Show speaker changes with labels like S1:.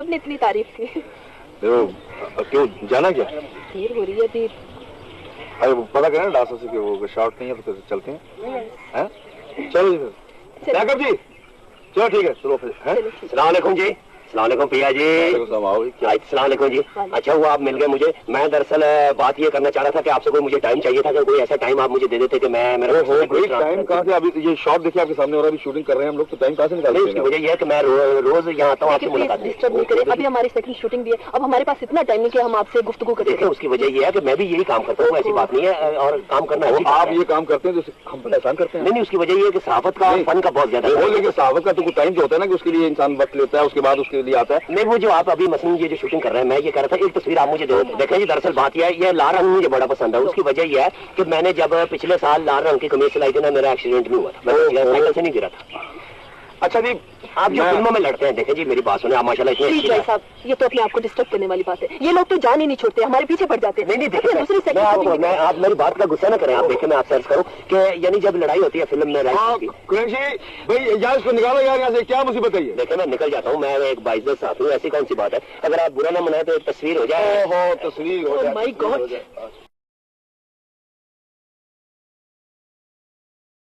S1: आपने इतनी तारीफ की।
S2: क्यों जाना क्या?
S1: देर हो रही है अभी।
S2: अरे वो पता करें ना डांसर से कि वो शॉर्ट नहीं है तो फिर चलते हैं। चलो जी फिर जाकब जी, चलो ठीक है, चलो फिर।
S3: अस्सलाम वालेकुम जी। अस्सलाम वालेकुम पिया जी। अस्सलाम वालेकुम जी। अच्छा हुआ आप मिल गए मुझे। मैं दरअसल बात ये करना चाह रहा था कि आपसे कोई मुझे टाइम चाहिए था कि कोई ऐसा टाइम आप मुझे दे देते कि मैं मेरा
S2: टाइम कहाँ से? अभी ये शॉट देखिए आपके सामने हो रहा है, अभी शूटिंग कर रहे हैं हम लोग, तो टाइम कहाँ से निकालेंगे?
S3: उसकी वजह ये है कि मैं रोज यहाँ आता हूँ, आपसे मुलाकात
S1: डिस्टर्ब नहीं करें। अभी हमारी सेकंड शूटिंग भी है, अब हमारे पास इतना टाइम नहीं कि हम आपसे गुफ्तगू करें।
S3: देखिए उसकी वजह ये है कि मैं भी यही काम करता हूँ, ऐसी बात नहीं है, और काम करना है।
S2: आप ये काम करते हैं तो हम परेशान करते हैं?
S3: नहीं, उसकी वजह ये है कि सहाफत का फन का बहुत ज्यादा है।
S2: लेकिन सहाफत का तो कुछ टाइम जो होता है ना कि उसके लिए इंसान वक्त लेता है, उसके बाद उसके लिए आता है।
S3: नहीं, वो जो आप अभी मसलन ये जो शूटिंग कर रहे हैं, मैं ये कह रहा था एक तस्वीर आप मुझे देखें जी। दरअसल बात यह है, ये लाल रंग मुझे बड़ा पसंद है। उसकी वजह यह है कि मैंने जब पिछले साल लाल रंग की कमीज सिलाई थी ना, मेरा एक्सीडेंट भी हुआ था, मैं साइकिल से नहीं गिरा था।
S2: अच्छा जी,
S3: आप जो फिल्मों में लड़ते हैं, देखें जी मेरी बात सुने, आप माशाल्लाह इतने
S1: प्लीज भाई साहब, ये तो अपने आप को डिस्टर्ब करने वाली बात है। ये लोग तो जान ही नहीं छोड़ते, हमारे पीछे पड़ जाते हैं।
S3: नहीं देखिए, मैं आप मेरी बात का गुस्सा ना करें। आप देखें, मैं आपसे अर्ज करूं कि यानी जब लड़ाई होती है फिल्म में,
S2: भाई यार इसको निकालो यार यहाँ से, क्या मुसीबत है ये?
S3: देखें मैं निकल जाता हूँ, मैं एक 22 साथ हूँ, ऐसी कौन सी बात है? अगर आप बुरा ना मनाए तो एक तस्वीर हो जाए।
S2: तस्वीर हो जाए।